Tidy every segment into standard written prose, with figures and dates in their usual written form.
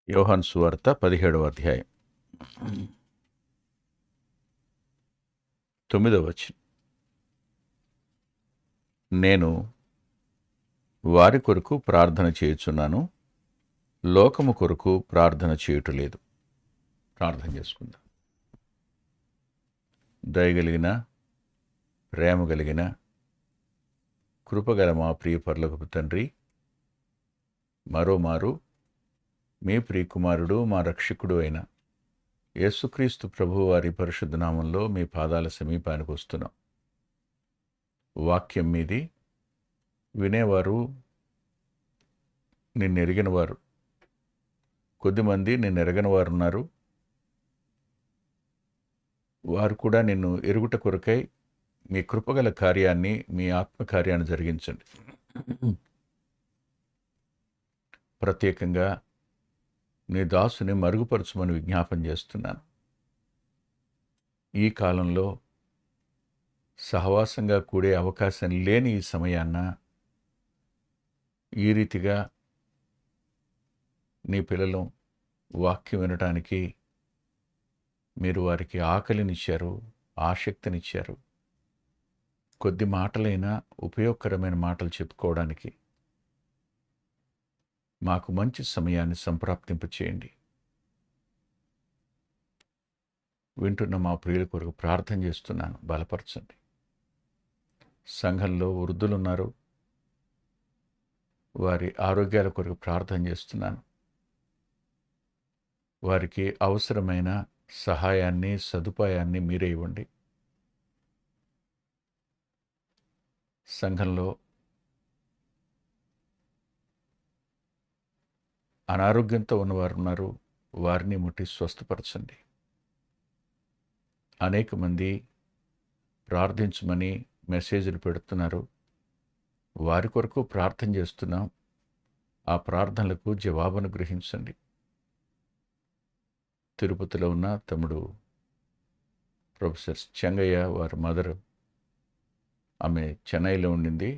యోహాను సువార్త 17వ అధ్యాయం 9వ వచనం. నేను వారి కొరకు ప్రార్థన చేయుచున్నాను, లోకము కొరకు ప్రార్థన చేయుటలేదు. ప్రార్థన చేసుకుందాం. దయగలిగిన, ప్రేమ కలిగిన, కృపగల మా ప్రియ పరలోకపు తండ్రి, మరోమారు మీ ప్రియకుమారుడు మా రక్షకుడు అయిన యేసుక్రీస్తు ప్రభువు వారి పరిశుద్ధ నామంలో మీ పాదాల సమీపానికి వస్తున్నాం. వాక్యం మీది వినేవారు నిన్నెరిగిన వారు, కొద్దిమంది నిన్నెరగని వారు ఉన్నారు. వారు కూడా నిన్ను ఎరుగుట కొరకై మీ కృపగల కార్యాన్ని, మీ ఆత్మకార్యాన్ని జరిగించండి. ప్రత్యేకంగా నీ దాసుని మరుగుపరచమని విజ్ఞాపన చేస్తున్నాను. ఈ కాలంలో సహవాసంగా కూడే అవకాశం లేని ఈ సమయాన్న ఈ రీతిగా నీ పిల్లలు వాక్యం వినటానికి మీరు వారికి ఆకలినిచ్చారు, ఆసక్తినిచ్చారు. కొద్ది మాటలైనా ఉపయోగకరమైన మాటలు చెప్పుకోవడానికి మాకు మంచి సమయాన్ని సంప్రాప్తింపచేయండి. వింటున్న మా ప్రియుల కొరకు ప్రార్థన చేస్తున్నాను, బలపరచండి. సంఘంలో వృద్ధులున్నారు, వారి ఆరోగ్యాల కొరకు ప్రార్థన చేస్తున్నాను. వారికి అవసరమైన సహాయాన్ని, సదుపాయాన్ని మీరే ఇవ్వండి. సంఘంలో అనారోగ్యంతో ఉన్నవారు ఉన్నారు, వారిని ముట్టి స్వస్థపరచండి. అనేక మంది ప్రార్థించమని మెసేజ్లు పెడుతున్నారు, వారి కొరకు ప్రార్థన చేస్తున్నాం. ఆ ప్రార్థనలకు జవాబును గ్రహించండి. తిరుపతిలో ఉన్న తమ్ముడు ప్రొఫెసర్ చెంగయ్య వారి మదర్, ఆమె చెన్నైలో ఉండింది,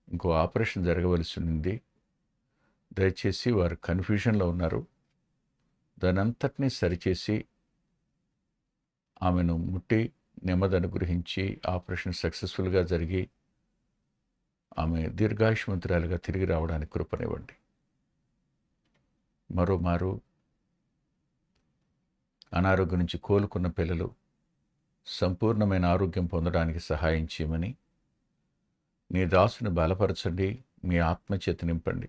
ఇంకో ఆపరేషన్ జరగవలసి ఉండింది. దయచేసి వారు కన్ఫ్యూషన్లో ఉన్నారు. దాని అంతటినీ సరిచేసి ఆమెను ముట్టి నెమ్మది అనుగ్రహించి ఆపరేషన్ సక్సెస్ఫుల్గా జరిగి ఆమె దీర్ఘాయుష్మంతురాలుగా తిరిగి రావడానికి కృపనివ్వండి. మరోమారు అనారోగ్యం నుంచి కోలుకున్న పిల్లలు సంపూర్ణమైన ఆరోగ్యం పొందడానికి సహాయం చేయమని నీ దాసుని బలపరచండి, మీ ఆత్మచేత నింపండి.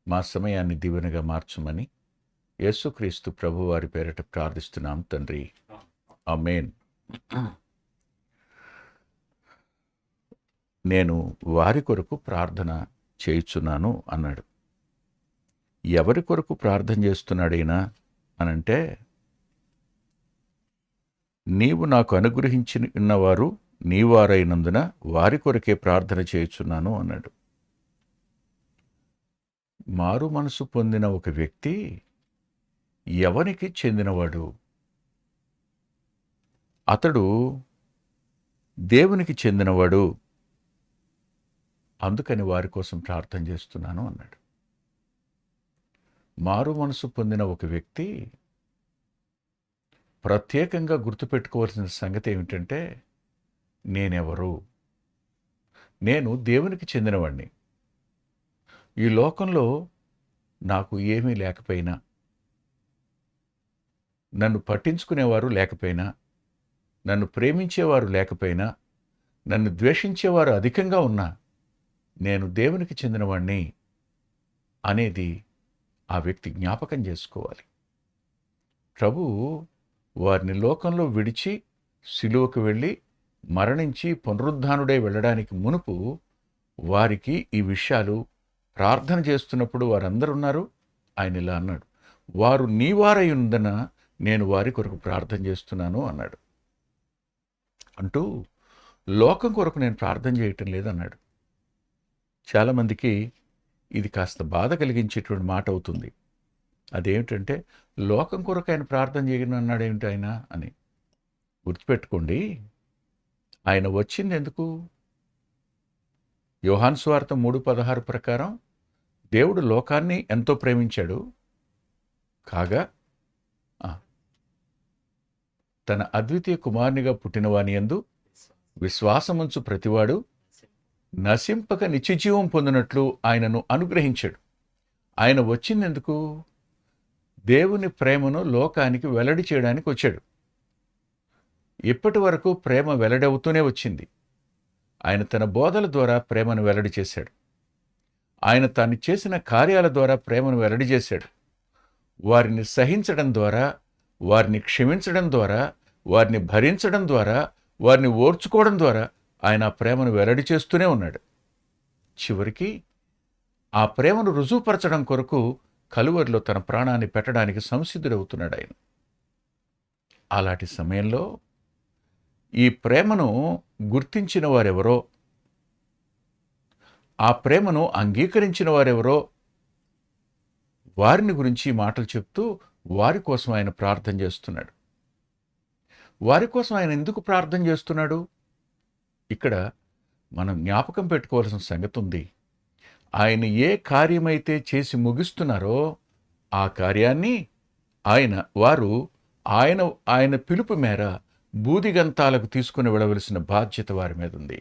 మా సమయాన్ని దీవెనగా మార్చమని యేసుక్రీస్తు ప్రభు వారి పేరిట ప్రార్థిస్తున్నాం తండ్రి, ఆమేన్. నేను వారి కొరకు ప్రార్థన చేయుచున్నాను అన్నాడు. ఎవరి కొరకు ప్రార్థన చేస్తున్నాడైనా అనంటే, నీవు నాకు అనుగ్రహించి ఉన్నవారు నీవారైనందున వారి కొరకే ప్రార్థన చేయుచున్నాను అన్నాడు. మారు మనసు పొందిన ఒక వ్యక్తి ఎవరికి చెందినవాడు? అతడు దేవునికి చెందినవాడు, అందుకని వారి కోసం ప్రార్థన చేస్తున్నాను అన్నాడు. మారు మనసు పొందిన ఒక వ్యక్తి ప్రత్యేకంగా గుర్తుపెట్టుకోవాల్సిన సంగతి ఏమిటంటే, నేనెవరు? నేను దేవునికి చెందినవాడిని. ఈ లోకంలో నాకు ఏమీ లేకపోయినా, నన్ను పట్టించుకునేవారు లేకపోయినా, నన్ను ప్రేమించేవారు లేకపోయినా, నన్ను ద్వేషించేవారు అధికంగా ఉన్నా, నేను దేవునికి చెందినవాణ్ణి అనేది ఆ వ్యక్తి జ్ఞాపకం చేసుకోవాలి. ప్రభువు వారిని లోకంలో విడిచి సిలువకు వెళ్ళి మరణించి పునరుద్ధానుడై వెళ్ళడానికి మునుపు వారికి ఈ విషయాలు ప్రార్థన చేస్తున్నప్పుడు వారందరూ ఉన్నారు. ఆయన ఇలా అన్నాడు, వారు నీవారై ఉందన నేను వారి కొరకు ప్రార్థన చేస్తున్నాను అన్నాడు. అంటూ లోకం కొరకు నేను ప్రార్థన చేయటం లేదన్నాడు. చాలామందికి ఇది కాస్త బాధ కలిగించేటువంటి మాట అవుతుంది. అదేమిటంటే, లోకం కొరకు ఆయన ప్రార్థన చేయను అన్నాడు ఏమిటి ఆయన అని. గుర్తుపెట్టుకోండి, ఆయన వచ్చింది ఎందుకు? యోహాను సువార్త 3:16 ప్రకారం దేవుడు లోకాన్ని ఎంతో ప్రేమించాడు, కాగా ఆ, తన అద్వితీయ కుమారునిగా పుట్టినవాని యందు విశ్వాసముంచు ప్రతివాడు నశింపక నిత్యజీవం పొందినట్లు ఆయనను అనుగ్రహించాడు. ఆయన వచ్చిందెందుకు? దేవుని ప్రేమను లోకానికి వెల్లడి చేయడానికి వచ్చాడు. ఇప్పటి వరకు ప్రేమ వెల్లడవుతూనే వచ్చింది. ఆయన తన బోధల ద్వారా ప్రేమను వెల్లడి చేశాడు. ఆయన తాను చేసిన కార్యాల ద్వారా ప్రేమను వెల్లడి చేశాడు. వారిని సహించడం ద్వారా, వారిని క్షమించడం ద్వారా, వారిని భరించడం ద్వారా, వారిని ఓర్చుకోవడం ద్వారా ఆయన ఆ ప్రేమను వెల్లడి చేస్తూనే ఉన్నాడు. చివరికి ఆ ప్రేమను రుజువుపరచడం కొరకు కలువరిలో తన ప్రాణాన్ని పెట్టడానికి సంసిద్ధుడవుతున్నాడు ఆయన. అలాంటి సమయంలో ఈ ప్రేమను గుర్తించిన వారెవరో, ఆ ప్రేమను అంగీకరించిన వారెవరో, వారిని గురించి మాటలు చెప్తూ వారి కోసం ఆయన ప్రార్థన చేస్తున్నాడు. వారి కోసం ఆయన ఎందుకు ప్రార్థన చేస్తున్నాడు? ఇక్కడ మనం జ్ఞాపకం పెట్టుకోవాల్సిన సంగతి ఉంది. ఆయన ఏ కార్యమైతే చేసి ముగిస్తున్నారో ఆ కార్యాన్ని ఆయన పిలుపు మేర బూదిగంతాలకు తీసుకుని వెళ్ళవలసిన బాధ్యత వారి మీద ఉంది.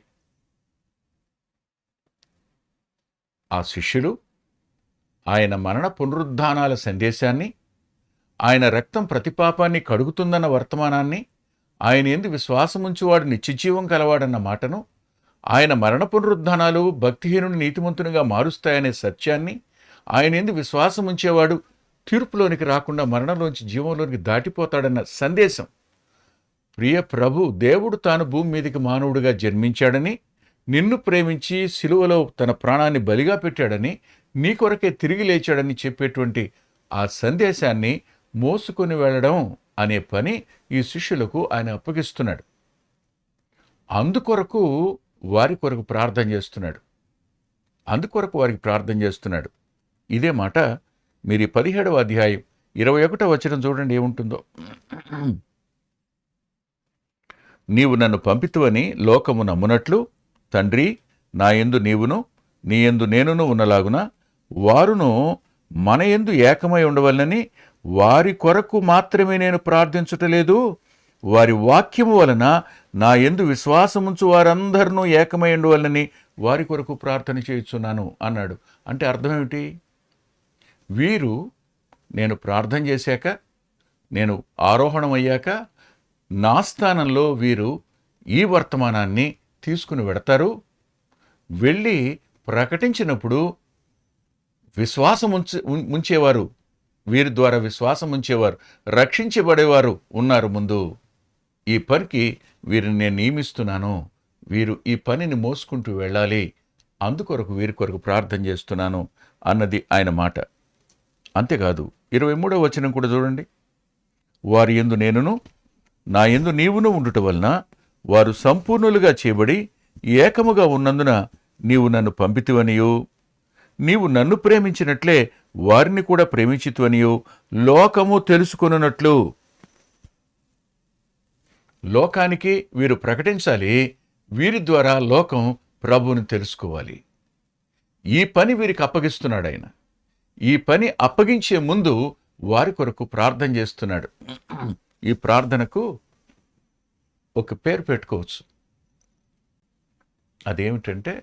ఆ శిష్యులు ఆయన మరణ పునరుద్ధానాల సందేశాన్ని, ఆయన రక్తం ప్రతిపాపాన్ని కడుగుతుందన్న వర్తమానాన్ని, ఆయన యందు విశ్వాసముంచువాడు నిత్యజీవం కలవాడన్న మాటను, ఆయన మరణ పునరుద్ధానాలు భక్తిహీనుని నీతిమంతునిగా మారుస్తాయనే సత్యాన్ని, ఆయన యందు విశ్వాసముంచేవాడు తీర్పులోనికి రాకుండా మరణంలోంచి జీవంలోనికి దాటిపోతాడన్న సందేశం, ప్రియ ప్రభు దేవుడు తాను భూమి మీదకి మానవుడిగా జన్మించాడని, నిన్ను ప్రేమించి సిలువలో తన ప్రాణాన్ని బలిగా పెట్టాడని, నీ కొరకే తిరిగి లేచాడని చెప్పేటువంటి ఆ సందేశాన్ని మోసుకొని వెళ్ళడం అనే పని ఈ శిష్యులకు ఆయన అప్పగిస్తున్నాడు. అందుకొరకు వారి కొరకు ప్రార్థన చేస్తున్నాడు. ఇదే మాట మీరు 17వ అధ్యాయం 21వ వచనం చూడండి ఏముంటుందో. నీవు నన్ను పంపితువని లోకము నమ్మునట్లు తండ్రి, నా యందు నీవును నీ యందు నేనును ఉన్నలాగున వారును మన యందు ఏకమై ఉండవలనని వారి కొరకు మాత్రమే నేను ప్రార్థించుటలేదు, వారి వాక్యము వలన నా యందు విశ్వాసముంచు వారందరినూ ఏకమై ఉండవలనని వారి కొరకు ప్రార్థన చేయుచున్నాను అన్నాడు. అంటే అర్థం ఏమిటి? వీరు నేను ప్రార్థన చేశాక, నేను ఆరోహణమయ్యాక నా స్థానంలో వీరు ఈ వర్తమానాన్ని తీసుకుని వెడతారు. వెళ్ళి ప్రకటించినప్పుడు ఉంచేవారు, వీరి ద్వారా విశ్వాసం ఉంచేవారు, రక్షించబడేవారు ఉన్నారు ముందు. ఈ పనికి వీరిని నేను నియమిస్తున్నాను, వీరు ఈ పనిని మోసుకుంటూ వెళ్ళాలి, అందుకొరకు వీరి కొరకు ప్రార్థన చేస్తున్నాను అన్నది ఆయన మాట. అంతేకాదు 23వ వచనం కూడా చూడండి. వారి యందు నేనును నా యందు నీవును ఉండుట వలన వారు సంపూర్ణులుగా చేయబడి ఏకముగా ఉన్నందున నీవు నన్ను పంపితివనియు, నీవు నన్ను ప్రేమించినట్లే వారిని కూడా ప్రేమించితివనియు లోకము తెలుసుకొనున్నట్లు. లోకానికి వీరు ప్రకటించాలి, వీరి ద్వారా లోకం ప్రభువుని తెలుసుకోవాలి. ఈ పని వీరికి అప్పగిస్తున్నాడు ఆయన. ఈ పని అప్పగించే ముందు వారి కొరకు ప్రార్థన చేస్తున్నాడు. ఈ ప్రార్థనకు ఒక పేరు పెట్టుకోవచ్చు. అదేమిటంటే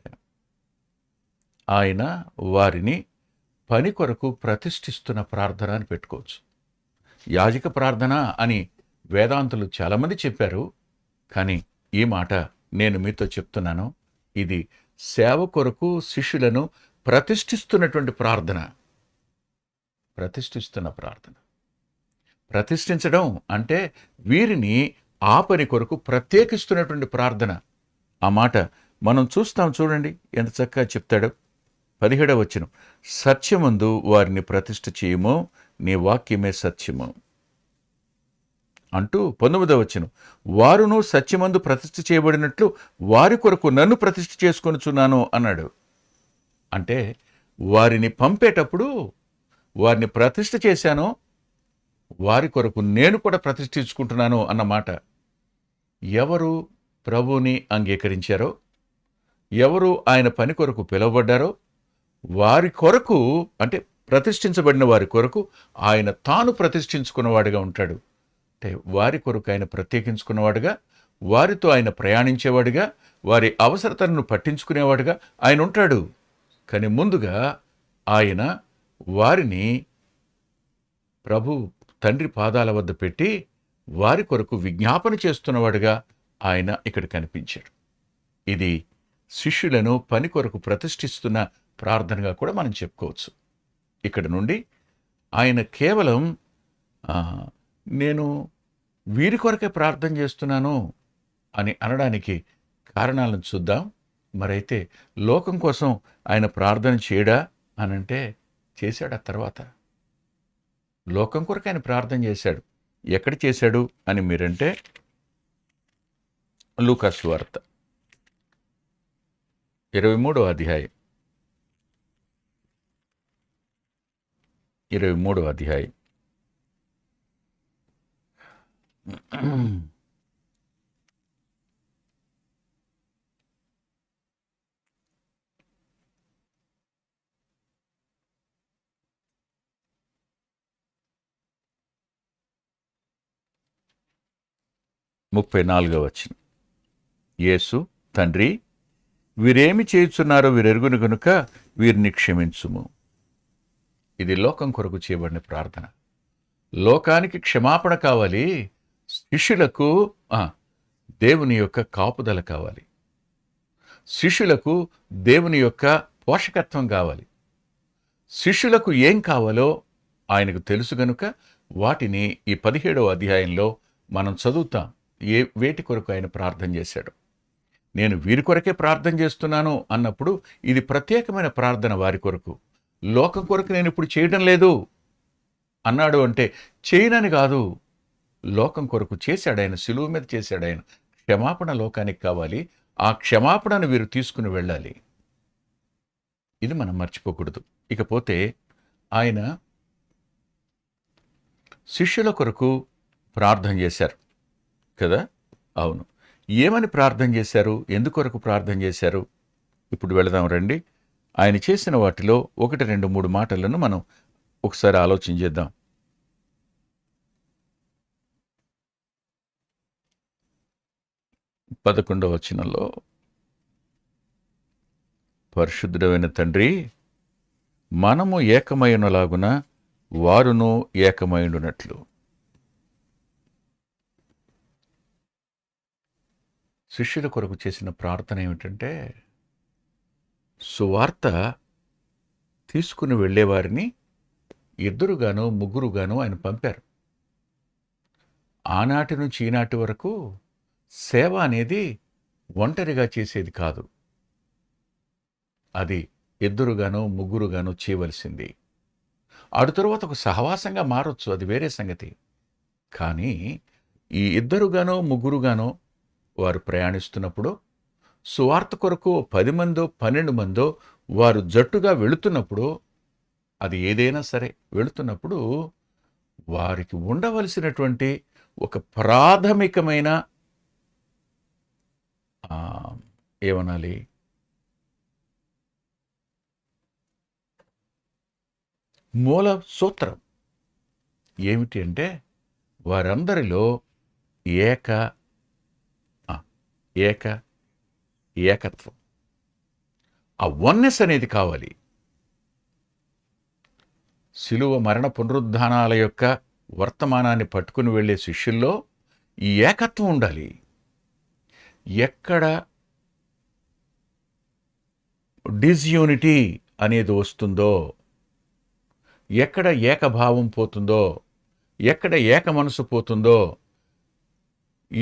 ఆయన వారిని పని కొరకు ప్రతిష్ఠిస్తున్న ప్రార్థన అని పెట్టుకోవచ్చు. యాజక ప్రార్థన అని వేదాంతులు చాలామంది చెప్పారు, కానీ ఈ మాట నేను మీతో చెప్తున్నాను. ఇది సేవ కొరకు శిష్యులను ప్రతిష్ఠిస్తున్న ప్రార్థన. ప్రతిష్ఠించడం అంటే వీరిని ఆ పని కొరకు ప్రత్యేకిస్తున్నటువంటి ప్రార్థన. ఆ మాట మనం చూస్తాం, చూడండి ఎంత చక్కగా చెప్తాడు. 17వ వచనం, సత్యమందు వారిని ప్రతిష్ఠ చేయము, నీ వాక్యమే సత్యము అంటూ 19వ వచనం, వారును సత్యమందు ప్రతిష్ఠ చేయబడినట్లు వారి కొరకు నన్ను ప్రతిష్ఠ చేసుకొనుచున్నాను అన్నాడు. అంటే వారిని పంపేటప్పుడు వారిని ప్రతిష్ఠ చేశాను, వారి కొరకు నేను కూడా ప్రతిష్ఠించుకుంటున్నాను అన్నమాట. ఎవరు ప్రభువుని అంగీకరించారో, ఎవరు ఆయన పని కొరకు పిలువబడ్డారో వారి కొరకు, అంటే ప్రతిష్ఠించబడిన వారి కొరకు ఆయన తాను ప్రతిష్ఠించుకున్నవాడుగా ఉంటాడు. అంటే వారి కొరకు ఆయన ప్రత్యేకించుకున్నవాడుగా, వారితో ఆయన ప్రయాణించేవాడుగా, వారి అవసరతలను పట్టించుకునేవాడుగా ఆయన ఉంటాడు. కానీ ముందుగా ఆయన వారిని ప్రభు తండ్రి పాదాల వద్ద పెట్టి వారి కొరకు విజ్ఞాపన చేస్తున్నవాడుగా ఆయన ఇక్కడ కనిపించాడు. ఇది శిష్యులను పని కొరకు ప్రతిష్ఠిస్తున్న ప్రార్థనగా కూడా మనం చెప్పుకోవచ్చు. ఇక్కడ నుండి ఆయన కేవలం నేను వీరి కొరకే ప్రార్థన చేస్తున్నాను అని అనడానికి కారణాలను చూద్దాం. మరైతే లోకం కోసం ఆయన ప్రార్థన చేయడా అనంటే చేశాడు. ఆ తర్వాత లోకం కొరకు ఆయన ప్రార్థన చేశాడు. ఎక్కడ చేశాడు అని మీరంటే లూకా సువార్త 23వ అధ్యాయం 23వ అధ్యాయం 34వ వచనం. యేసు, తండ్రి, వీరేమి చేయుచున్నారో వీరెరుగును గనుక వీరిని క్షమించుము. ఇది లోకం కొరకు చేయబడిన ప్రార్థన. లోకానికి క్షమాపణ కావాలి, శిష్యులకు దేవుని యొక్క కాపుదల కావాలి, శిష్యులకు దేవుని యొక్క పోషకత్వం కావాలి. శిష్యులకు ఏం కావాలో ఆయనకు తెలుసు గనుక వాటిని ఈ 17వ అధ్యాయంలో మనం చదువుతాం. వేటి కొరకు ఆయన ప్రార్థన చేశాడు. నేను వీరి కొరకే ప్రార్థన చేస్తున్నాను అన్నప్పుడు ఇది ప్రత్యేకమైన ప్రార్థన వారి కొరకు. లోకం కొరకు నేను ఇప్పుడు చేయడం లేదు అన్నాడు అంటే చేయనని కాదు, లోకం కొరకు చేశాడు ఆయన, సిలువ మీద చేశాడు ఆయన. క్షమాపణ లోకానికి కావాలి, ఆ క్షమాపణను వీరు తీసుకుని వెళ్ళాలి. ఇది మనం మర్చిపోకూడదు. ఇకపోతే ఆయన శిష్యుల కొరకు ప్రార్థన చేశారు కదా. అవును, ఏమని ప్రార్థన చేశారు, ఎందుకొరకు ప్రార్థన చేశారు? ఇప్పుడు వెళదాం రండి. ఆయన చేసిన వాటిలో 1, 2, 3 మాటలను మనం ఒకసారి ఆలోచన చేద్దాం. 11వ వచనంలో, పరిశుద్ధుడైన తండ్రి, మనము ఏకమైనలాగున వారును ఏకమైనట్లు. శిష్యుల కొరకు చేసిన ప్రార్థన ఏమిటంటే, సువార్త తీసుకుని వెళ్ళేవారిని 2 3 ఆయన పంపారు. ఆనాటి నుంచి ఈనాటి వరకు సేవ అనేది ఒంటరిగా చేసేది కాదు, అది 2 3 చేయవలసింది. అటు తరువాత ఒక సహవాసంగా మారొచ్చు, అది వేరే సంగతి. కానీ ఈ 2 3 వారు ప్రయాణిస్తున్నప్పుడు, సువార్త కొరకు 10 మందో 12 మందో వారు జట్టుగా వెళుతున్నప్పుడు, అది ఏదైనా సరే వెళుతున్నప్పుడు వారికి ఉండవలసినటువంటి ఒక ప్రాథమికమైన ఏమనాలి, మూల సూత్రం ఏమిటి అంటే, వారందరిలో ఏకత్వం, ఆ వన్నెస్ అనేది కావాలి. శిలువ మరణ పునరుద్ధానాల యొక్క వర్తమానాన్ని పట్టుకుని వెళ్ళే శిష్యుల్లో ఈ ఏకత్వం ఉండాలి. ఎక్కడ డిస్యూనిటీ అనేది వస్తుందో, ఎక్కడ ఏకభావం పోతుందో, ఎక్కడ ఏక మనసు పోతుందో,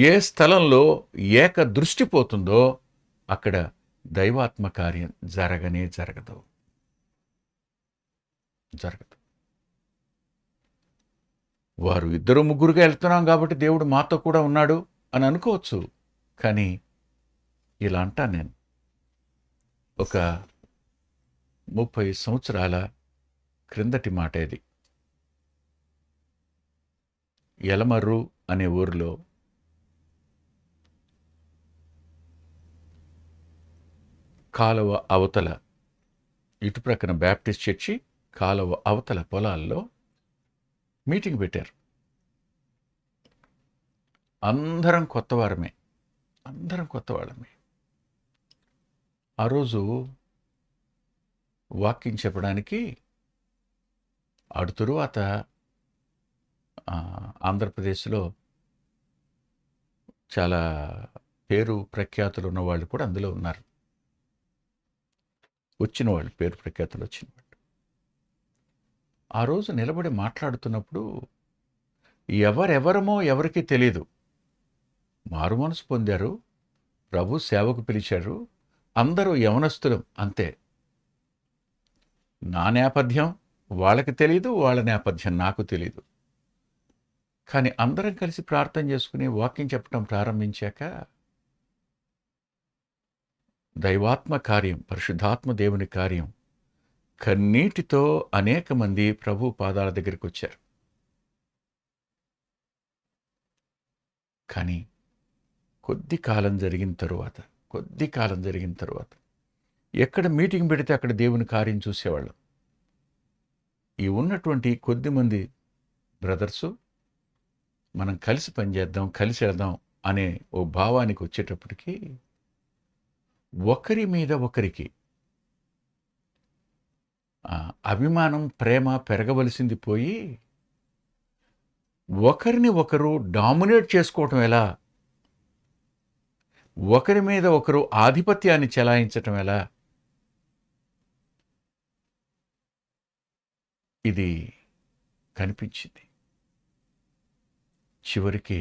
ఏ స్థలంలో ఏక దృష్టి పోతుందో అక్కడ దైవాత్మ కార్యం జరగదు. వారు 2 3 వెళ్తున్నాం కాబట్టి దేవుడు మాతో కూడా ఉన్నాడు అని అనుకోవచ్చు. కానీ ఇలా అంటా నేను, ఒక 30 సంవత్సరాల క్రిందటి మాట ఇది. ఎలమర్రు అనే ఊరిలో కాలువ అవతల ఇటు ప్రక్కన బ్యాప్టిస్ట్ చర్చి, కాలువ అవతల పొలాల్లో మీటింగ్ పెట్టారు. అందరం కొత్తవారమే, అందరం కొత్తవాళ్ళమే. ఆ రోజు వాకింగ్ చెప్పడానికి అటు తరువాత ఆంధ్రప్రదేశ్లో చాలా పేరు ప్రఖ్యాతులు ఉన్నవాళ్ళు కూడా అందులో ఉన్నారు. వచ్చిన వాళ్ళు, పేరు ప్రఖ్యాతులు వచ్చిన వాళ్ళు. ఆ రోజు నిలబడి మాట్లాడుతున్నప్పుడు ఎవరెవరమో ఎవరికి తెలియదు. మారు మనసు పొందారు, ప్రభు సేవకు పిలిచారు, అందరూ యవనస్తులం అంతే. నా నేపథ్యం వాళ్ళకి తెలియదు, వాళ్ళ నేపథ్యం నాకు తెలియదు. కానీ అందరం కలిసి ప్రార్థన చేసుకుని వాక్యం చెప్పడం ప్రారంభించాక దైవాత్మ కార్యం, పరిశుద్ధాత్మ దేవుని కార్యం, కన్నీటితో అనేక మంది ప్రభు పాదాల దగ్గరికి వచ్చారు. కానీ కొద్ది కాలం జరిగిన తరువాత ఎక్కడ మీటింగ్ పెడితే అక్కడ దేవుని కార్యం చూసేవాళ్ళం. ఈ ఉన్నటువంటి కొద్దిమంది బ్రదర్సు మనం కలిసి పనిచేద్దాం, కలిసి వెళ్దాం అనే ఓ భావానికి వచ్చేటప్పటికి ఒకరి మీద ఒకరికి అభిమానం, ప్రేమ పెరగవలసింది పోయి ఒకరిని ఒకరు డామినేట్ చేసుకోవటం ఎలా, ఒకరి మీద ఒకరు ఆధిపత్యాన్ని చెలాయించటం ఎలా, ఇది కనిపించింది. చివరికి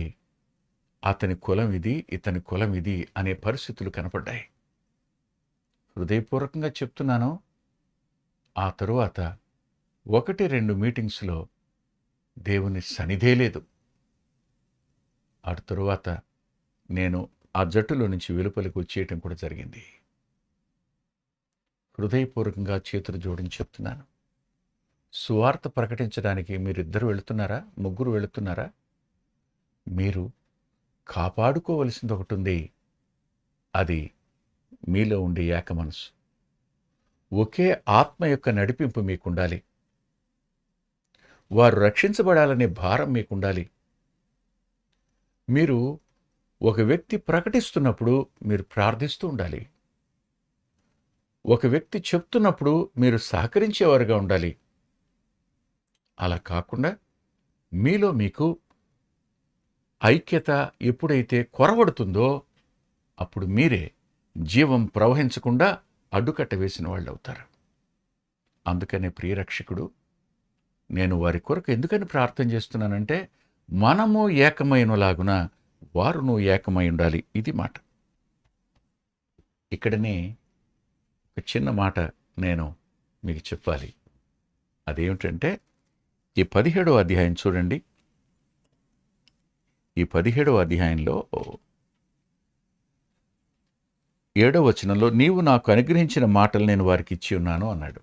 అతని కులం ఇది, ఇతని కులం ఇది అనే పరిస్థితులు కనపడ్డాయి. హృదయపూర్వకంగా చెప్తున్నాను, ఆ తరువాత 1-2 మీటింగ్స్లో దేవుని సన్నిధే లేదు. ఆ తరువాత నేను ఆ జట్టులో నుంచి వెలుపలికి వచ్చేయటం కూడా జరిగింది. హృదయపూర్వకంగా చేతులు జోడించి చెప్తున్నాను, సువార్త ప్రకటించడానికి మీరిద్దరు వెళుతున్నారా, ముగ్గురు వెళుతున్నారా? మీరు కాపాడుకోవలసింది ఒకటి ఉంది. అది మీలో ఉండే ఏక మనసు, ఒకే ఆత్మ యొక్క నడిపింపు మీకుండాలి. వారు రక్షించబడాలనే భారం మీకుండాలి. మీరు ఒక వ్యక్తి ప్రకటిస్తున్నప్పుడు మీరు ప్రార్థిస్తూ ఉండాలి. ఒక వ్యక్తి చెప్తున్నప్పుడు మీరు సహకరించేవారుగా ఉండాలి. అలా కాకుండా మీలో మీకు ఐక్యత ఎప్పుడైతే కొరవడుతుందో అప్పుడు మీరే జీవం ప్రవహించకుండా అడ్డుకట్ట వేసిన వాళ్ళు అవుతారు. అందుకనే ప్రియరక్షకుడు, నేను వారి కొరకు ఎందుకని ప్రార్థన చేస్తున్నానంటే, మనము ఏకమైనలాగున వారును ఏకమై ఉండాలి. ఇది మాట. ఇక్కడనే ఒక చిన్న మాట నేను మీకు చెప్పాలి. అదేమిటంటే, ఈ 17వ అధ్యాయం చూడండి. ఈ 17వ అధ్యాయంలో 7వ వచనంలో, నీవు నాకు అనుగ్రహించిన మాటలు నేను వారికి ఇచ్చి ఉన్నాను అన్నాడు.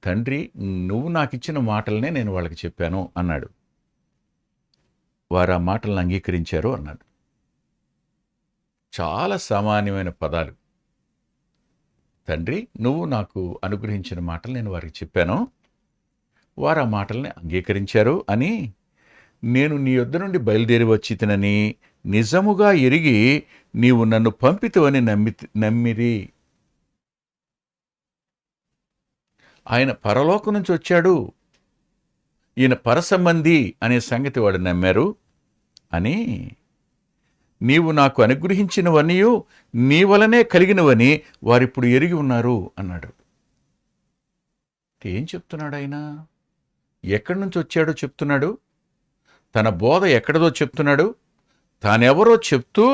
తండ్రి, నువ్వు నాకు ఇచ్చిన మాటలనే నేను వాళ్ళకి చెప్పాను అన్నాడు. వారు ఆ మాటలను అంగీకరించారు అన్నాడు. చాలా సామాన్యమైన పదాలు. తండ్రి, నువ్వు నాకు అనుగ్రహించిన మాటలు నేను వారికి చెప్పాను, వారు ఆ మాటల్ని అంగీకరించారు అని, నేను నీ యొద్ద నుండి బయలుదేరి వచ్చి తినని నిజముగా ఎరిగి నీవు నన్ను పంపితువని నమ్మిరి. ఆయన పరలోకం నుంచి వచ్చాడు, ఈయన పరసంబంధి అనే సంగతి వాడు నమ్మారు అని, నీవు నాకు అనుగ్రహించినవనియు నీ వలనే కలిగినవని వారిప్పుడు ఎరిగి ఉన్నారు అన్నాడు. ఏం చెప్తున్నాడు ఆయన? ఎక్కడి నుంచి వచ్చాడో చెప్తున్నాడు, తన బోధ ఎక్కడదో చెప్తున్నాడు, తానెవరో చెప్తూ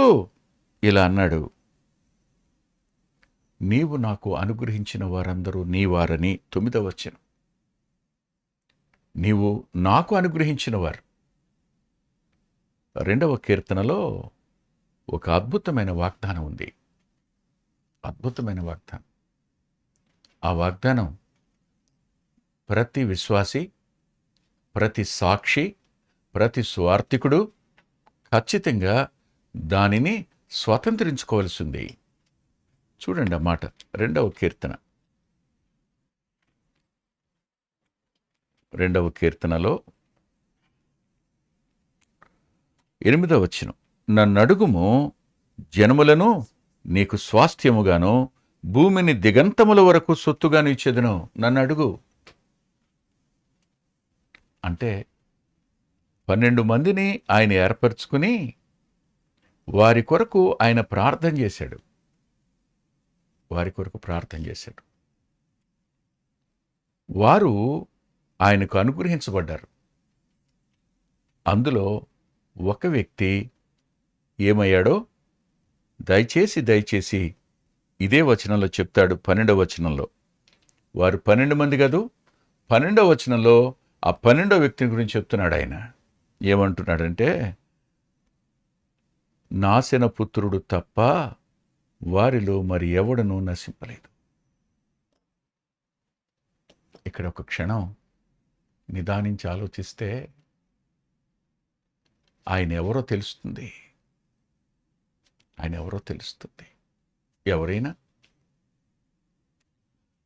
ఇలా అన్నాడు, నీవు నాకు అనుగ్రహించిన వారందరూ నీ వారని. 9వ వచనం, నీవు నాకు అనుగ్రహించిన వారు. 2వ కీర్తనలో ఒక అద్భుతమైన వాగ్దానం ఉంది. అద్భుతమైన వాగ్దానం. ఆ వాగ్దానం ప్రతి విశ్వాసి, ప్రతి సాక్షి, ప్రతి స్వార్థికుడు ఖచ్చితంగా దానిని స్వతంత్రించుకోవాల్సింది. చూడండి ఆ మాట, 2వ కీర్తన 2వ కీర్తనలో 8వ వచనం, నన్నడుగుము, జనములను నీకు స్వాస్థ్యముగాను భూమిని దిగంతముల వరకు సొత్తుగాను ఇచ్చేదను. నన్ను అడుగు అంటే 12 మందిని ఆయన ఏర్పరచుకుని వారి కొరకు ఆయన ప్రార్థన చేశాడు. వారు ఆయనకు అనుగ్రహించబడ్డారు. అందులో ఒక వ్యక్తి ఏమయ్యాడో దయచేసి ఇదే వచనంలో చెప్తాడు. 12వ వచనంలో వారు 12 మంది కాదు, 12వ వచనంలో ఆ 12వ వ్యక్తిని గురించి చెప్తున్నాడు. ఆయన ఏమంటున్నాడంటే, నాశన పుత్రుడు తప్ప వారిలో మరి ఎవడనూ నశింపలేదు. ఇక్కడ ఒక క్షణం నిదానించి ఆలోచిస్తే ఆయన ఎవరో తెలుస్తుంది. ఎవరైనా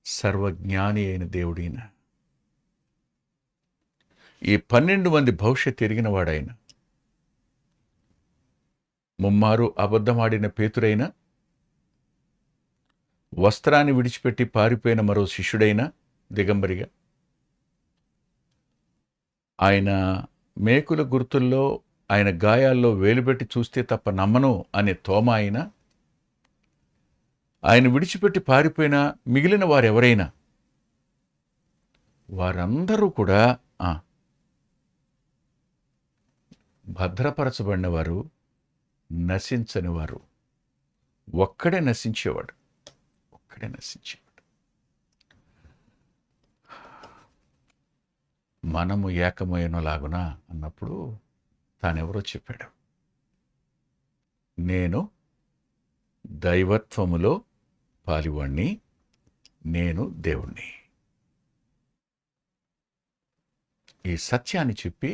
సర్వజ్ఞాని అయిన దేవుడైన, ఈ 12 మంది భవిష్యత్తు ఎరిగిన వాడైన, ముమ్మారు అబద్ధమాడిన పేతురైన, వస్త్రాన్ని విడిచిపెట్టి పారిపోయిన మరో శిష్యుడైన దిగంబరిగా, ఆయన మేకుల గుర్తుల్లో ఆయన గాయాల్లో వేలుపెట్టి చూస్తే తప్ప నమ్మను అనే తోమ అయినా, ఆయన విడిచిపెట్టి పారిపోయిన మిగిలిన వారెవరైనా, వారందరూ కూడా భద్రపరచబడిన వారు, నశించని వారు. ఒక్కడే నశించేవాడు. మనము ఏకమైనలాగునా అన్నప్పుడు తానెవరో చెప్పాడు. నేను దైవత్వములో పాలివాణ్ణి, నేను దేవుణ్ణి. ఈ సత్యాన్ని చెప్పి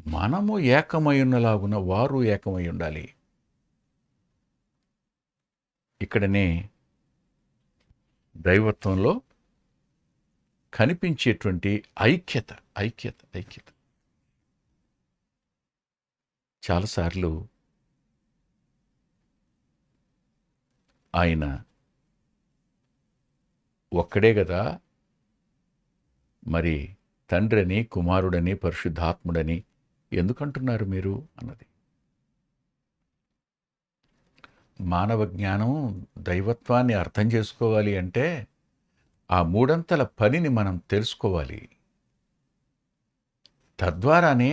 మనము ఏకమై ఉన్నలాగున వారు ఏకమై ఉండాలి. ఇక్కడనే దైవత్వంలో కనిపించేటువంటి ఐక్యత. చాలాసార్లు ఆయన ఒక్కడే కదా, మరి తండ్రిని, కుమారుడని, పరిశుద్ధాత్ముడని ఎందుకంటున్నారు మీరు అన్నది. మానవ జ్ఞానం దైవత్వాన్ని అర్థం చేసుకోవాలి అంటే ఆ మూడంతల పనిని మనం తెలుసుకోవాలి. తద్వారానే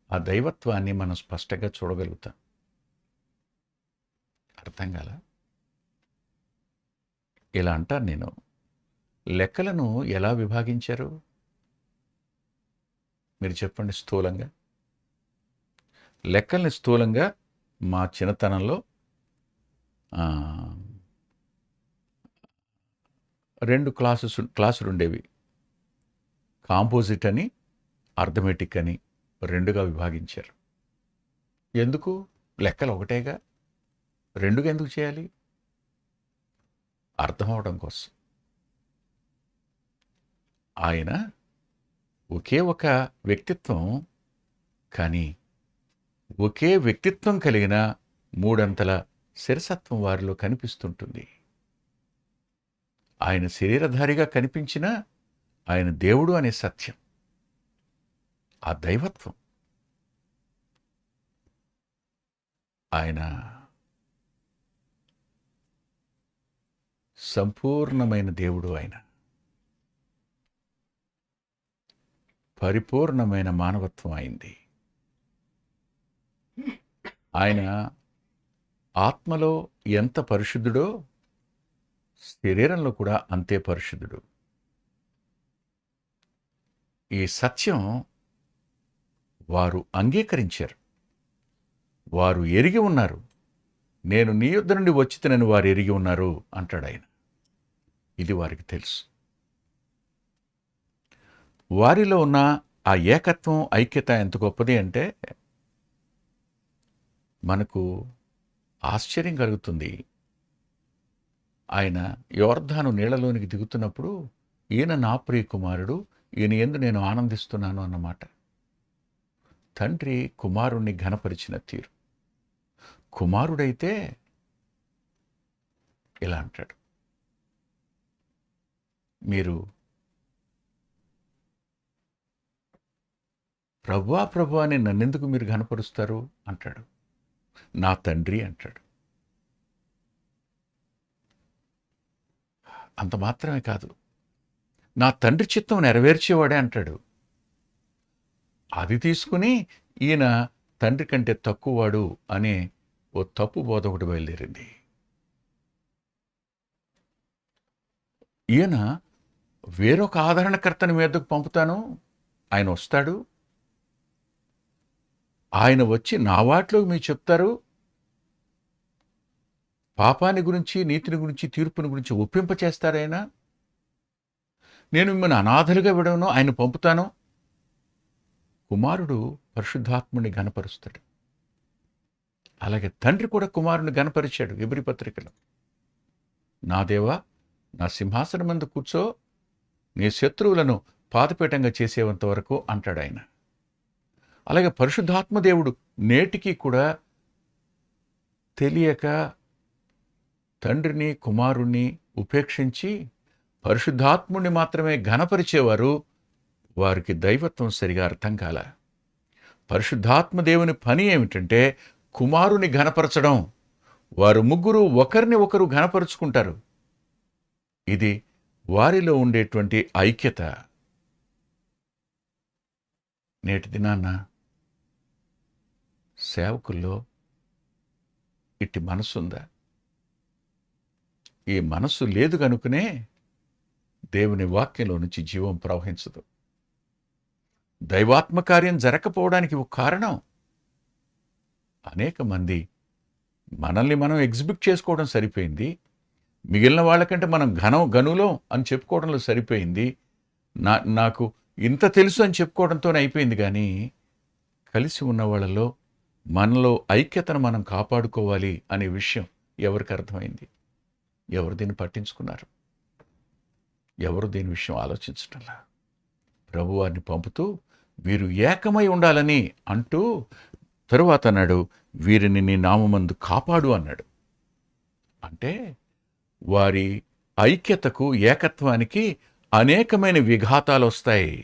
ఆ దైవత్వాన్ని మనం స్పష్టంగా చూడగలుగుతాం. అర్థం కాల? ఇలా అంటాను నేను. లెక్కలను ఎలా విభాగించారు మీరు చెప్పండి స్థూలంగా. లెక్కల్ని స్థూలంగా మా చిన్నతనంలో 2 క్లాసులు ఉండేవి. కాంపోజిట్ అని, అర్థమెటిక్ అని 2గా విభాగించారు. ఎందుకు? లెక్కలు ఒకటేగా, 2గా ఎందుకు చేయాలి? అర్థం అవడం కోసం. ఆయన ఒకే ఒక వ్యక్తిత్వం, కానీ ఒకే వ్యక్తిత్వం కలిగిన 3 అంతల శిరసత్వం వారిలో కనిపిస్తుంటుంది. ఆయన శరీరధారిగా కనిపించిన ఆయన దేవుడు అనే సత్యం, ఆ దైవత్వం. ఆయన సంపూర్ణమైన దేవుడు. ఆయన పరిపూర్ణమైన మానవత్వం అయింది. ఆయన ఆత్మలో ఎంత పరిశుద్ధుడో శరీరంలో కూడా అంతే పరిశుద్ధుడు. ఈ సత్యం వారు అంగీకరించారు, వారు ఎరిగి ఉన్నారు. నేను నీ యొద్ద నుండి వచ్చితనని వారు ఎరిగి ఉన్నారు అంటాడు ఆయన. ఇది వారికి తెలుసు. వారిలో ఉన్న ఆ ఏకత్వం, ఐక్యత ఎంత గొప్పది అంటే మనకు ఆశ్చర్యం కలుగుతుంది. ఆయన యోర్దాను నీళ్లలోనికి దిగుతున్నప్పుడు ఈయన నా ప్రియ కుమారుడు, ఈయన యందు నేను ఆనందిస్తున్నాను అన్నమాట. తండ్రి కుమారుణ్ణి ఘనపరిచిన తీరు. కుమారుడైతే ఇలా అంటాడు, మీరు ప్రభువా ప్రభువా అని నన్నెందుకు మీరు ఘనపరుస్తారు అంటాడు. నా తండ్రి అంటాడు. అంత మాత్రమే కాదు, నా తండ్రి చిత్తం నెరవేర్చేవాడే అంటాడు. అది తీసుకుని ఈయన తండ్రి కంటే తక్కువవాడు అనే ఓ తప్పు బోధ ఒకటి బయలుదేరింది. ఈయన వేరొక ఆదరణకర్తని మీదకు పంపుతాను, ఆయన వస్తాడు, ఆయన వచ్చి నా వాటిలో మీరు చెప్తారు, పాపాన్ని గురించి, నీతిని గురించి, తీర్పుని గురించి ఒప్పింపచేస్తారాయన. నేను మిమ్మల్ని అనాథలుగా విడవను, ఆయన పంపుతాను. కుమారుడు పరిశుద్ధాత్ముని ఘనపరుస్తాడు. అలాగే తండ్రి కూడా కుమారుని ఘనపరిచాడు. ఎబ్రీ పత్రికలో, నా దేవా నా సింహాసనం మీద కూర్చో, నీ శత్రువులను పాదపీఠంగా చేసేంత వరకు అంటాడు ఆయన. అలాగే పరిశుద్ధాత్మదేవుడు నేటికి కూడా తెలియక తండ్రిని కుమారుణ్ణి ఉపేక్షించి పరిశుద్ధాత్ముడిని మాత్రమే ఘనపరిచేవారు, వారికి దైవత్వం సరిగా అర్థం కాల. పరిశుద్ధాత్మదేవుని పని ఏమిటంటే కుమారుని ఘనపరచడం. వారు ముగ్గురు ఒకరిని ఒకరు ఘనపరుచుకుంటారు. ఇది వారిలో ఉండేటువంటి ఐక్యత. నేటి దినాన్న సేవకుల్లో ఇట్టి మనస్సుందా? ఈ మనస్సు లేదు కనుకనే దేవుని వాక్యంలో నుంచి జీవం ప్రవహించదు. దైవాత్మకార్యం జరగకపోవడానికి ఒక కారణం, అనేక మంది మనల్ని మనం ఎగ్జిబిట్ చేసుకోవడం సరిపోయింది, మిగిలిన వాళ్ళకంటే మనం గనులం అని చెప్పుకోవడంలో సరిపోయింది, నాకు ఇంత తెలుసు అని చెప్పుకోవడంతోనే అయిపోయింది. కానీ కలిసి ఉన్న వాళ్ళలో మనలో ఐక్యతను మనం కాపాడుకోవాలి అనే విషయం ఎవరికి అర్థమైంది? ఎవరు దీన్ని పట్టించుకున్నారు? ఎవరు దీని విషయం ఆలోచించటంలా? ప్రభువారిని పంపుతూ వీరు ఏకమై ఉండాలని అంటూ తరువాత అన్నాడు, వీరిని నీ నామమందు కాపాడు అన్నాడు. అంటే వారి ఐక్యతకు, ఏకత్వానికి అనేకమైన విఘాతాలు వస్తాయి.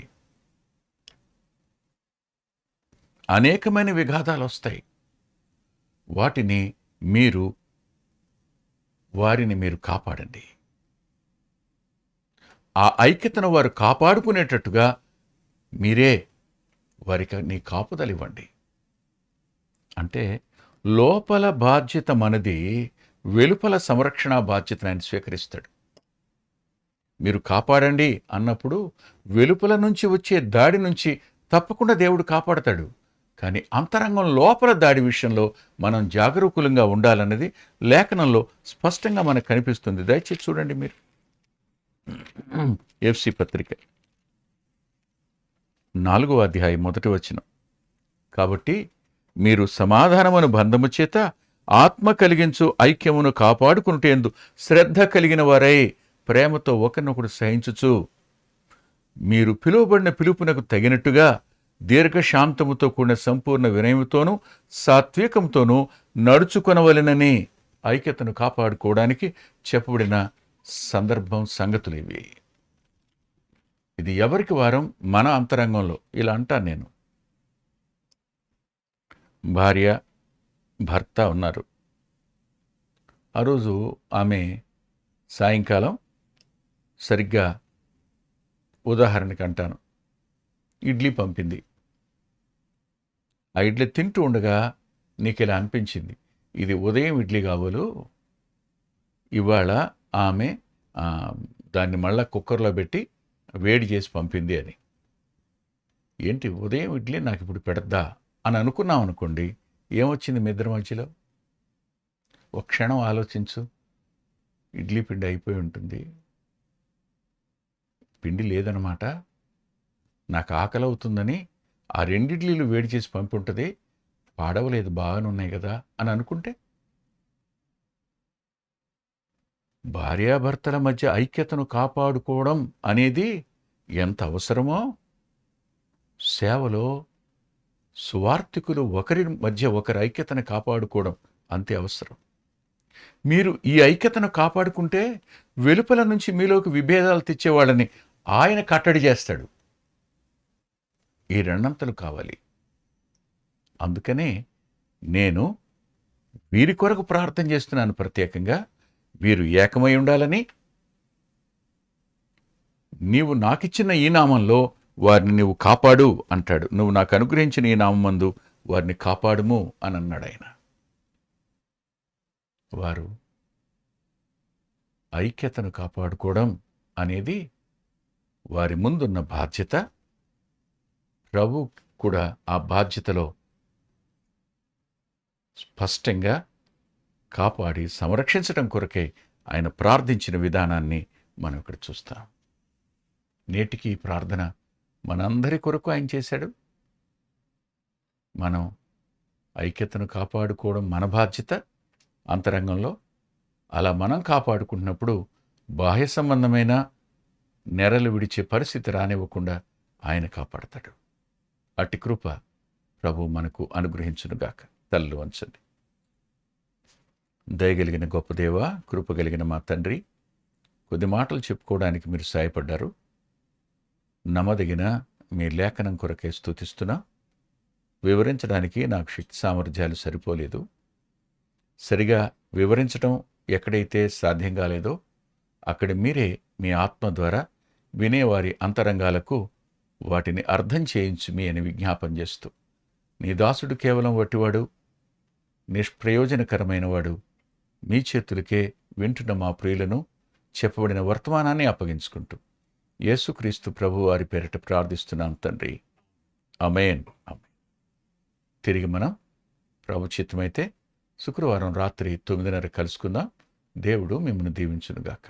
అనేకమైన విఘాతాలు వస్తాయి. వారిని మీరు కాపాడండి. ఆ ఐక్యతను వారు కాపాడుకునేటట్టుగా మీరే వారికి నీ కాపుదలు ఇవ్వండి. అంటే లోపల బాధ్యత మనది, వెలుపల సంరక్షణ బాధ్యతను ఆయన స్వీకరిస్తాడు. మీరు కాపాడండి అన్నప్పుడు వెలుపల నుంచి వచ్చే దాడి నుంచి తప్పకుండా దేవుడు కాపాడతాడు. కానీ అంతరంగం లోపల దాడి విషయంలో మనం జాగరూకులంగా ఉండాలన్నది లేఖనంలో స్పష్టంగా మనకు కనిపిస్తుంది. దయచేసి చూడండి మీరు, ఎఫ్సి పత్రిక 4వ అధ్యాయం 1వ వచనం. కాబట్టి మీరు సమాధానమును బంధము చేత ఆత్మ కలిగించు ఐక్యమును కాపాడుకునేందు శ్రద్ధ కలిగిన వారై ప్రేమతో ఒకరినొకడు సహించుచు, మీరు పిలువబడిన పిలుపునకు తగినట్టుగా దీర్ఘశాంతముతో కూడిన సంపూర్ణ వినయముతోనూ సాత్వికంతోనూ నడుచుకొనవలెనని ఐక్యతను కాపాడుకోవడానికి చెప్పబడిన సంగతులు ఇవి. ఇది ఎవరికి వారం? మన అంతరంగంలో. ఇలా అంటాను నేను, భార్య భర్త ఉన్నారు. ఆ రోజు ఆమె సాయంకాలం సరిగ్గా, ఉదాహరణకి అంటాను, ఇడ్లీ పంపింది. ఆ ఇడ్లీ తింటూ ఉండగా నీకు ఇలా అనిపించింది, ఇది ఉదయం ఇడ్లీ కాబోలు, ఇవాళ ఆమె దాన్ని మళ్ళా కుక్కర్లో పెట్టి వేడి చేసి పంపింది అని. ఏంటి ఉదయం ఇడ్లీ నాకు ఇప్పుడు పెడద్దా అని అనుకున్నాం అనుకోండి, ఏమొచ్చింది మీ ఇద్దరి మధ్యలో? ఒక క్షణం ఆలోచించు. ఇడ్లీ పిండి అయిపోయి ఉంటుంది, పిండి లేదనమాట, నాకు ఆకలి అవుతుందని ఆ 2 ఇడ్లీలు వేడి చేసి పంపి ఉంటుంది, పాడవలేదు, బాగానే ఉన్నాయి కదా అని అనుకుంటే భార్యాభర్తల మధ్య ఐక్యతను కాపాడుకోవడం అనేది ఎంత అవసరమో, సేవలో సువార్తికులు ఒకరి మధ్య ఒకరి ఐక్యతను కాపాడుకోవడం అంతే అవసరం. మీరు ఈ ఐక్యతను కాపాడుకుంటే వెలుపల నుంచి మీలోకి విభేదాలు తెచ్చేవాళ్ళని ఆయన కట్టడి చేస్తాడు. ఈ రెండంతలు కావాలి. అందుకనే నేను వీరి కొరకు ప్రార్థన చేస్తున్నాను ప్రత్యేకంగా. వీరు ఏకమై ఉండాలని, నీవు నాకిచ్చిన ఈ నామంలో వారిని నువ్వు కాపాడు అంటాడు. నువ్వు నాకు అనుగ్రహించిన ఈ నామందు వారిని కాపాడుము అని అన్నాడు ఆయన. వారు ఐక్యతను కాపాడుకోవడం అనేది వారి ముందున్న బాధ్యత. ప్రభు కూడా ఆ బాధ్యతలో స్పష్టంగా కాపాడి సంరక్షించడం కొరకే ఆయన ప్రార్థించిన విధానాన్ని మనం ఇక్కడ చూస్తాం. నేటికి ఈ ప్రార్థన మనందరి కొరకు ఆయన చేశాడు. మనం ఐక్యతను కాపాడుకోవడం మన బాధ్యత అంతరంగంలో. అలా మనం కాపాడుకుంటున్నప్పుడు బాహ్య సంబంధమైన నెరలు విడిచే పరిస్థితి రానివ్వకుండా ఆయన కాపాడతాడు. అట్టి కృప ప్రభు మనకు అనుగ్రహించునుగాక. తల్లు వంచండి. దయగలిగిన గొప్ప దేవ, కృప కలిగిన మా తండ్రి, కొద్ది మాటలు చెప్పుకోవడానికి మీరు సాయపడ్డారు. నమ్మదగిన మీ లేఖనం కొరకే స్తుతిస్తున్నా. వివరించడానికి నాకు శక్తి సామర్థ్యాలు సరిపోలేదు. సరిగా వివరించడం ఎక్కడైతే సాధ్యం కాలేదో అక్కడ మీరే మీ ఆత్మ ద్వారా వినేవారి అంతరంగాలకు వాటిని అర్థం చేయించుమి అని విజ్ఞాపం చేస్తూ, నీ దాసుడు కేవలం వట్టివాడు, నిష్ప్రయోజనకరమైన వాడు, మీ చేతులకే వింటున్న మా ప్రియులను చెప్పబడిన వర్తమానాన్ని అప్పగించుకుంటూ యేసుక్రీస్తు ప్రభు వారి పేరిట ప్రార్థిస్తున్నాం తండ్రి. ఆమేన్. తిరిగి మనం ప్రభు చిత్తమైతే శుక్రవారం రాత్రి 9:30 కలుసుకుందాం. దేవుడు మిమ్మల్ని దీవించునుగాక.